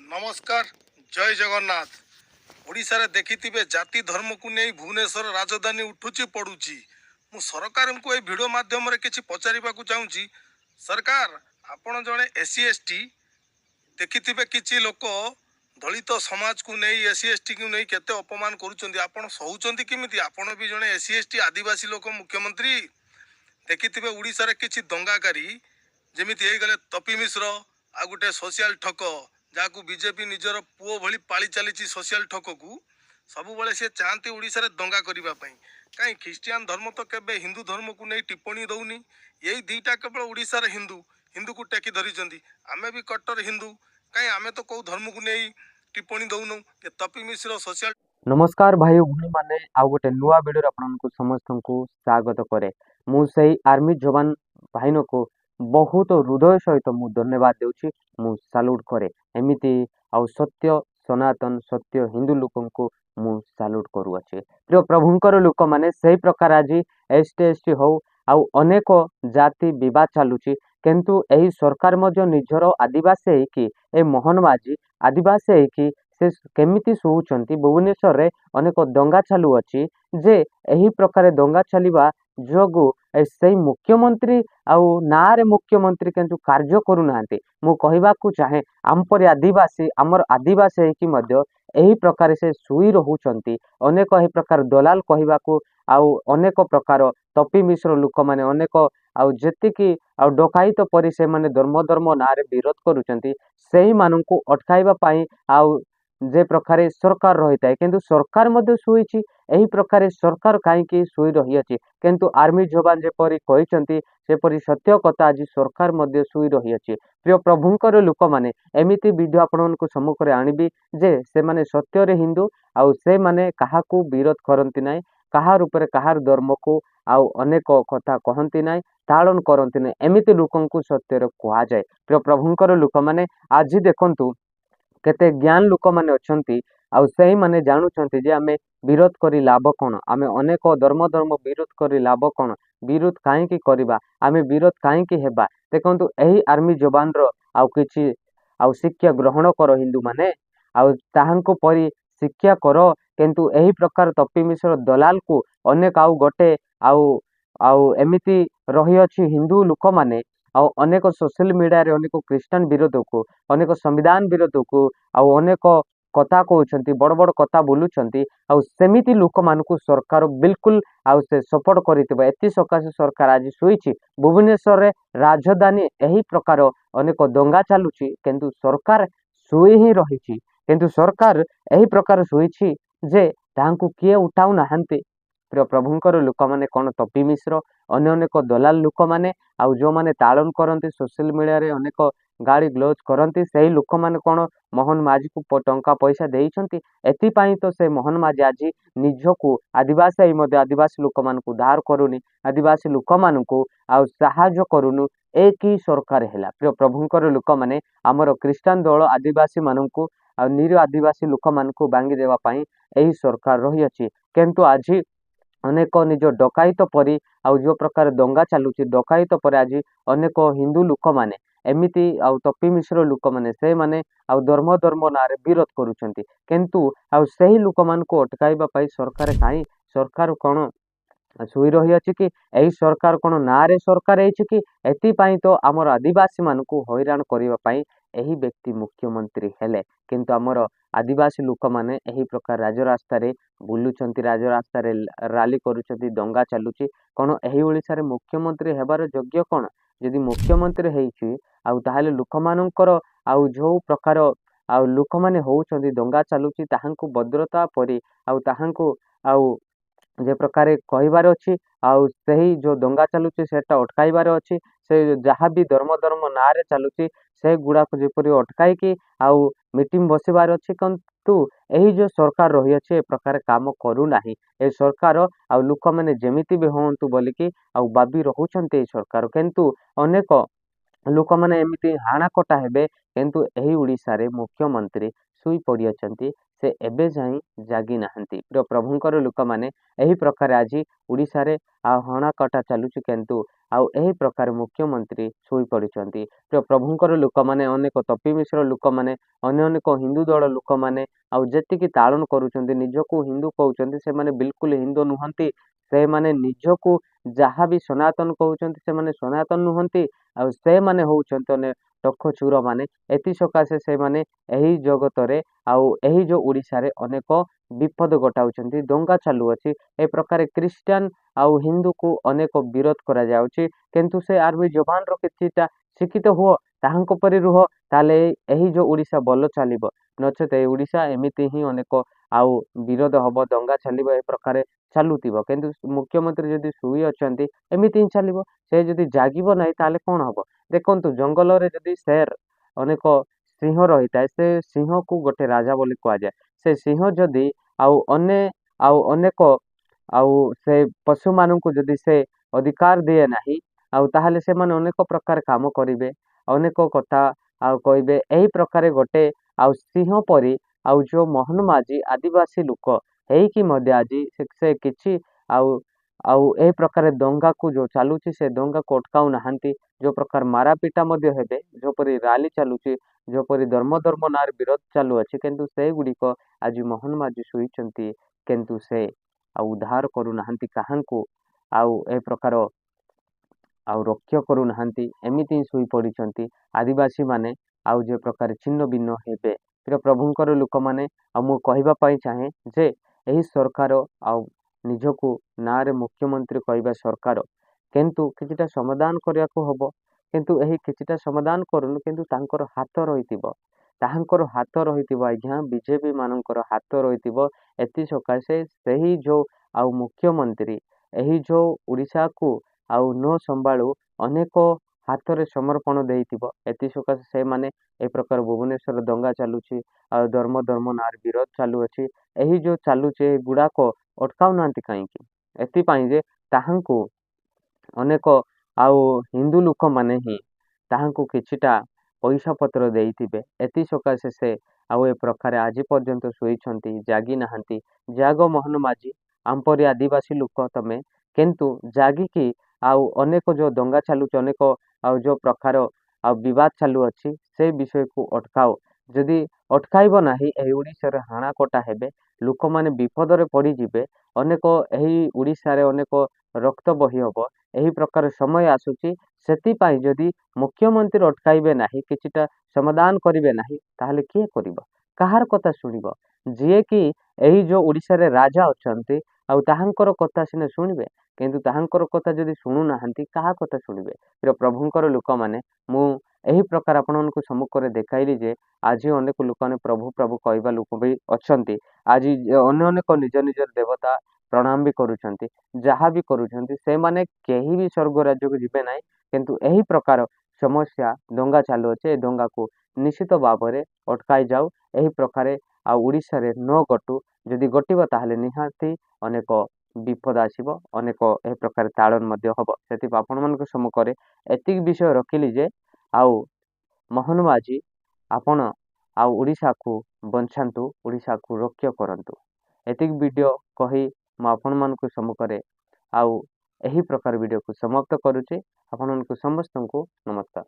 नमस्कार जय जगन्नाथ। ओडिशा रे देखिथिबे जाति धर्म को नहीं भुवनेश्वर राजधानी उठुची पड़ुची। मु सरकार को ए वीडियो माध्यम रे किछि पचारिबा को चाहूची। सरकार आपण जणे एससी एसटी देखिथिबे किछि लोक दलित समाज को नहीं एससी एसटी को नहीं केते अपमान करूचंदी। आपण सहुचंदी किमिति? आपण भी जणे एससी एसटी आदिवासी लोक मुख्यमंत्री देखिथिबे ओडिशा रे किछि दंगाकारी जेमिति हे गले तपी मिश्र आ गुटे सोशल ठक जहाँ बीजेपी निजर पुओ भली पाली चली सोशल ठक को सब बेले सी चाहती ओडिशा रे दंगा करबा पई। कहीं ख्रिस्टियन धर्म तो केबे हिंदू धर्म को नहीं टिप्पणी दउनी। यही दुईटा केवल ओडिशा रे हिंदू हिंदू को टेकी धरिचंदी। आमे भी कट्टर हिंदू, कहीं आमे तो कौ धर्म को नहीं टिप्पणी दउनु। ये तपी मिश्र सोशल। नमस्कार भाई भूणी मैंने आउ गोटे नुआ वीडियो आपको समस्त को स्वागत करे। मुझे आर्मी जवान भाईन को बहुत हृदय सहित मु धन्यवाद देउछि। मु साल्यूट करे एमिति आउ सत्य सनातन सत्य हिंदू लोकन को मु साल्यूट करूअछि। प्रिय प्रभुंकर लोक माने सही प्रकार आज एसटी एसटी हो आउ अनेक जाति विवाद चलुछि, किंतु एही सरकार मध्य निजर आदिवासी है कि ए मोहनबाजी आदिवासी है कि से केमिति सोचंती। भुवनेश्वर रे अनेक दंगा चालू अछि जे एही प्रकार दंगा चलिबा जोगु से मुख्यमंत्री आउ नारे मुख्यमंत्री किंतु कार्य करू नाहंती। मु कहबा को चाहे आमपर आदिवासी आमर आदिवासी है कि मध्य एही प्रकार से सुई रहउचंती। अनेक एही प्रकार दलाल कहबा को आउ अनेक प्रकार तपी मिश्र लोक माने अनेक आउ जेतिकी आउ डकाइत परि से माने धर्म धर्म नारे विरोध करूचंती। सेही माननकु अटकाइबा पई आउ जे प्रकार सरकार रही है किंतु सरकार मध्य शुईची। एही प्रकार सरकार कहीं शुई रही अछि, किंतु आर्मी जवान जेपरी कहते सेपरी सत्य कथा आज सरकार मध्य शुई रही अछि। प्रिय प्रभुंकर लोक माने एमिति वीडियो आपनको सम्मुख आणबी जे से माने सत्य रे हिंदू आउ से माने काहाकू विरोध करंती नाही, काहार ऊपर काहार धर्म को आउ अनेक कथा कहंती नाही, ताड़न करंती नाही। एमिति लोकंकु सत्य रे कहा जाय। प्रिय प्रभुंकर लोक माने आज देखंतु केते ज्ञान लोक माने अछंती आउ सही माने जानुचंती जे आमे विरोध करी लाभ कोन। आमे अनेक धर्म धर्म विरोध करी लाभ कोन, विरोध काहे की करबा, आमे विरोध काहे की हेबा। देखंतु एही आर्मी जवान रो आउ किछि आउ शिक्षा ग्रहण करो हिंदू माने आउ ताहांको परी शिक्षा करो, किंतु एही प्रकार तपी मिश्र दलाल को अनेक आउ गोटे आउ आउ एमिति रही अछि हिंदू लोक माने आउ अनेक सोशल मीडिया रे अनेक क्रिश्चियन विरोध को अनेक संविधान विरोध को आउ अनेक कथा कहउछंती, बड़ बड़ कथा बोलुछंती। आउ सेमिति लोक मानकु सरकार बिल्कुल आउ से सपोर्ट करितबा एति सकाशे सरकार आज सुईची। भुवनेश्वर रे राजधानी एही प्रकार अनेक दंगा चालुची, किंतु सरकार सुई ही रहिची। किंतु सरकार एही प्रकार सुईची जे तांकु किए उठाउ नाहंती। प्रिय प्रभुंकर लोक माने कोन तपी मिश्र अन्य अनेक दलाल लोक माने आउ जो माने ताड़न करंती सोशल मीडिया रे अनेक गाड़ी ग्लोज करंती सेही लोक माने कोन मोहन माझी को टंका पैसा देइछंती। एति पई तो से मोहन माझी आज निजको आदिवासी मध्य आदिवासी लोक मान को धार करूनी, आदिवासी लोक मान को आउ सहाय्य करूनु। एक ही सरकार हैला। प्रिय प्रभुंकर लोक माने हमर क्रिश्चियन दल आदिवासी माननकु आ निर आदिवासी लोक मान को बांगी देवा पई एही सरकार रही अछि। किंतु आज अनेक निज डकाइत परी आउ जो प्रकार दंगा चालुची डकाइत पर आज अनेक हिंदू लोक माने एमिति आउ तपी मिश्र लोक माने से माने आउ धर्म धर्म नारे विरोध करूछंती। किंतु आउ सही लोक मान को अटकाइबा पई सरकार काई सरकार कोन सुई रही अछि कि एही सरकार कोन नारे सरकार एछि कि एति पई तो हमर आदिवासी मान को हैरान करिबा पई एही व्यक्ति मुख्यमंत्री हेले। किंतु हमर आदिवासी लोक माने एही प्रकार राजरास्ता रे बुलुचंती, राजरास्ता रे रैली करूचंती, दंगा चालुची। कोन एही ओडिसा रे मुख्यमंत्री हेबार योग्य कोन? यदि मुख्यमंत्री हेइछि आउ ताहाले लोक मानकर आउ जो प्रकार आउ लोक माने होउचंती दंगा चालुची ताहांकु भद्रता परी आउ ताहांकु आउ जे प्रकार कहबार अछि आउ सही जो दंगा चालुची सेटा अटकाइबार अछि। से जहाँ भी धर्म धर्म नारे चालुची से गुड़ा को जेपरी अटकाई कि आउ मीटिंग बसिबार अछि। किंतु एही जो सरकार रही अछि ए प्रकार काम करू नाही। ए सरकार आउ लोक माने जेमिति भी होंतु बोली कि आउ बाबी रहउचंती ए सरकार। किंतु अनेक लोक माने एमिति हाना कटा हेबे, किंतु एही ओडिसा रे मुख्यमंत्री सुई पड़ी अछंती, से एबे जाई जागी नाहंती। प्रिय प्रभुंकर लोक माने एही प्रकार आज ओडिसा रे आ हाना कटा चालुची, किंतु ଆଉ ଏହି ପ୍ରକାର ମୁଖ୍ୟମନ୍ତ୍ରୀ ଶୋଇପଡ଼ିଛନ୍ତି। ପ୍ରିୟ ପ୍ରଭୁଙ୍କର ଲୋକମାନେ, ଅନେକ ତପି ମିଶ୍ର ଲୋକମାନେ, ଅନ୍ୟ ଅନେକ ହିନ୍ଦୁ ଦଳ ଲୋକମାନେ ଆଉ ଯେତିକି ତାଳନ କରୁଛନ୍ତି, ନିଜକୁ ହିନ୍ଦୁ କହୁଛନ୍ତି, ସେମାନେ ବିଲକୁଲ ହିନ୍ଦୁ ନୁହନ୍ତି। ସେମାନେ ନିଜକୁ ଯାହା ବି ସନାତନ କହୁଛନ୍ତି ସେମାନେ ସନାତନ ନୁହନ୍ତି। ଆଉ ସେମାନେ ହଉଛନ୍ତି ଅନେକ ଟଖଚୁର ମାନେ। ଏଥି ସକାଶେ ସେମାନେ ଏହି ଜଗତରେ ଆଉ ଏହି ଯେଉଁ ଓଡ଼ିଶାରେ ଅନେକ ବିପଦ ଘଟାଉଛନ୍ତି, ଦଙ୍ଗା ଚାଲୁଅଛି। ଏ ପ୍ରକାର ଖ୍ରୀଷ୍ଟିଆନ ଆଉ ହିନ୍ଦୁକୁ ଅନେକ ବିରୋଧ କରାଯାଉଛି। କିନ୍ତୁ ସେ ଆର୍ମି ଯବାନର କିଛିଟା ଶିକ୍ଷିତ ହୁଅ, ତାହାଙ୍କ ପରି ରୁହ, ତାହେଲେ ଏହି ଯେଉଁ ଓଡ଼ିଶା ଭଲ ଚାଲିବ। ନଚେତ ଏହି ଓଡ଼ିଶା ଏମିତି ହିଁ ଅନେକ ଆଉ ବିରୋଧ ହବ, ଦଙ୍ଗା ଚାଲିବ, ଏ ପ୍ରକାର ଚାଲୁଥିବ। କିନ୍ତୁ ମୁଖ୍ୟମନ୍ତ୍ରୀ ଯଦି ଶୋଇ ଅଛନ୍ତି ଏମିତି ହିଁ ଚାଲିବ। ସେ ଯଦି ଜାଗିବ ନାହିଁ ତାହେଲେ କ'ଣ ହବ? ଦେଖନ୍ତୁ, ଜଙ୍ଗଲରେ ଯଦି ସେର ଅନେକ ସିଂହ ରହିଥାଏ, ସେ ସିଂହକୁ ଗୋଟେ ରାଜା ବୋଲି କୁହାଯାଏ। ସେ ସିଂହ ଯଦି ଆଉ ଅନେକ ଆଉ ସେ ପଶୁମାନଙ୍କୁ ଯଦି ସେ ଅଧିକାର ଦିଏ ନାହିଁ, ଆଉ ତାହେଲେ ସେମାନେ ଅନେକ ପ୍ରକାର କାମ କରିବେ, ଅନେକ କଥା ଆଉ କହିବେ। ଏହି ପ୍ରକାର ଗୋଟେ ଆଉ ସିଂହ ପରି ଆଉ ଯେଉଁ ମୋହନ ମାଝୀ ଆଦିବାସୀ ଲୋକ ହେଇକି ମଧ୍ୟ ଆଜି ସେ କିଛି ଆଉ ଆଉ ଏହି ପ୍ରକାର ଦଙ୍ଗାକୁ ଯେଉଁ ଚାଲୁଛି ସେ ଦଙ୍ଗାକୁ ଅଟକାଉ ନାହାନ୍ତି। ଯେଉଁ ପ୍ରକାର ମାରାପିଟା ମଧ୍ୟ ହେବେ, ଯେଉଁପରି ରାଲି ଚାଲୁଛି, ଯେଉଁପରି ଧର୍ମ ନାଁରେ ବିରୋଧ ଚାଲୁଅଛି, କିନ୍ତୁ ସେଗୁଡ଼ିକ ଆଜି ମୋହନ ମାଝୀ ଶୋଇଛନ୍ତି। କିନ୍ତୁ ସେ ଆଉ ଉଦ୍ଧାର କରୁନାହାନ୍ତି କାହାଙ୍କୁ, ଆଉ ଏ ପ୍ରକାର ଆଉ ରକ୍ଷା କରୁନାହାନ୍ତି। ଏମିତି ହିଁ ଶୋଇପଡ଼ିଛନ୍ତି ଆଦିବାସୀମାନେ, ଆଉ ଯେ ପ୍ରକାର ଛିନ୍ନ ଭିନ୍ନ ହେବେ। ପ୍ରିୟ ପ୍ରଭୁଙ୍କର ଲୋକମାନେ, ଆଉ ମୁଁ କହିବା ପାଇଁ ଚାହେଁ ଯେ ଏହି ସରକାର ଆଉ ନିଜକୁ ନାଁରେ ମୁଖ୍ୟମନ୍ତ୍ରୀ କହିବା ସରକାର, କିନ୍ତୁ କିଛିଟା ସମାଧାନ କରିବାକୁ ହବ। କିନ୍ତୁ ଏହି କିଛିଟା ସମାଧାନ କରୁନି, କିନ୍ତୁ ତାଙ୍କର ହାତ ରହିଥିବ, ଆଜ୍ଞା, ବିଜେପି ମାନଙ୍କର ହାତ ରହିଥିବ। ଏଥି ସକାଶେ ସେହି ଯେଉଁ ଆଉ ମୁଖ୍ୟମନ୍ତ୍ରୀ ଏହି ଯେଉଁ ଓଡ଼ିଶାକୁ ଆଉ ନ ସମ୍ଭାଳୁ ଅନେକ ହାତରେ ସମର୍ପଣ ଦେଇଥିବ। ଏଥି ସକାଶେ ସେମାନେ ଏ ପ୍ରକାର ଭୁବନେଶ୍ୱର ଦଙ୍ଗା ଚାଲୁଛି, ଆଉ ଧର୍ମ ନାଁରେ ବିରୋଧ ଚାଲୁଅଛି। ଏହି ଯେଉଁ ଚାଲୁଛି ଏଗୁଡ଼ାକ ଅଟକାଉନାହାନ୍ତି କାହିଁକି? ଏଥିପାଇଁ ଯେ ତାହାଙ୍କୁ ଅନେକ ଆଉ ହିନ୍ଦୁ ଲୋକମାନେ ହିଁ ତାହାଙ୍କୁ କିଛିଟା ପଇସା ପତ୍ର ଦେଇଥିବେ। ଏଥି ସକାଶେ ସେ ଆଉ ଏ ପ୍ରକାର ଆଜି ପର୍ଯ୍ୟନ୍ତ ଶୋଇଛନ୍ତି, ଜାଗି ନାହାନ୍ତି। ଜାଗ ମୋହନ ମାଝୀ, ଆମ ପରି ଆଦିବାସୀ ଲୋକ ତମେ, କିନ୍ତୁ ଜାଗିକି ଆଉ ଅନେକ ଯେଉଁ ଦଙ୍ଗା ଚାଲୁଛି, ଅନେକ ଆଉ ଯେଉଁ ପ୍ରକାର ଆଉ ବିବାଦ ଚାଲୁଅଛି, ସେ ବିଷୟକୁ ଅଟକାଅ। ଯଦି ଅଟକାଇବ ନାହିଁ, ଏହି ଓଡ଼ିଶାରେ ହାଣାକଟା ହେବେ, ଲୋକମାନେ ବିପଦରେ ପଡ଼ିଯିବେ, ଅନେକ ଏହି ଓଡ଼ିଶାରେ ଅନେକ ରକ୍ତ ବହି ହବ। ଏହି ପ୍ରକାର ସମୟ ଆସୁଛି। ସେଥିପାଇଁ ଯଦି ମୁଖ୍ୟମନ୍ତ୍ରୀ ଅଟକାଇବେ ନାହିଁ, କିଛିଟା ସମାଧାନ କରିବେ ନାହିଁ, ତାହେଲେ କିଏ କରିବ? କାହାର କଥା ଶୁଣିବ? ଯିଏକି ଏହି ଯେଉଁ ଓଡ଼ିଶାରେ ରାଜା ଅଛନ୍ତି, ଆଉ ତାହାଙ୍କର କଥା ସିନା ଶୁଣିବେ, କିନ୍ତୁ ତାହାଙ୍କର କଥା ଯଦି ଶୁଣୁନାହାନ୍ତି, କାହା କଥା ଶୁଣିବେ? ପ୍ରିୟ ପ୍ରଭୁଙ୍କର ଲୋକମାନେ, ମୁଁ ଏହି ପ୍ରକାର ଆପଣମାନଙ୍କୁ ସମ୍ମୁଖରେ ଦେଖାଇଲି ଯେ ଆଜି ଅନେକ ଲୋକମାନେ ପ୍ରଭୁ ପ୍ରଭୁ କହିବା ଲୋକ ବି ଅଛନ୍ତି। ଆଜି ଅନେକ ନିଜ ନିଜର ଦେବତା ପ୍ରଣାମ ବି କରୁଛନ୍ତି, ଯାହା ବି କରୁଛନ୍ତି, ସେମାନେ କେହି ବି ସ୍ୱର୍ଗ ରାଜ୍ୟକୁ ଯିବେ ନାହିଁ। କିନ୍ତୁ ଏହି ପ୍ରକାର ସମସ୍ୟା ଦଙ୍ଗା ଚାଲୁଅଛି, ଏ ଦଙ୍ଗାକୁ ନିଶ୍ଚିତ ଭାବରେ ଅଟକାଇ ଯାଉ। ଏହି ପ୍ରକାରେ ଆଉ ଓଡ଼ିଶାରେ ନ ଘଟୁ। ଯଦି ଘଟିବ ତାହେଲେ ନିହାତି ଅନେକ ବିପଦ ଆସିବ, ଅନେକ ଏହି ପ୍ରକାର ତାଳନ ମଧ୍ୟ ହବ। ସେଥିପାଇଁ ଆପଣମାନଙ୍କ ସମ୍ମୁଖରେ ଏତିକି ବିଷୟ ରଖିଲି ଯେ ଆଉ ମୋହନ ମାଝୀ, ଆପଣ ଆଉ ଓଡ଼ିଶାକୁ ବଞ୍ଚାନ୍ତୁ, ଓଡ଼ିଶାକୁ ରକ୍ଷା କରନ୍ତୁ। ଏତିକି ଭିଡ଼ିଓ କହି ମୁଁ ଆପଣମାନଙ୍କ ସମ୍ମୁଖରେ ଆଉ ଏହି ପ୍ରକାର ଭିଡ଼ିଓକୁ ସମାପ୍ତ କରୁଛି। ଆପଣମାନଙ୍କୁ ସମସ୍ତଙ୍କୁ ନମସ୍କାର।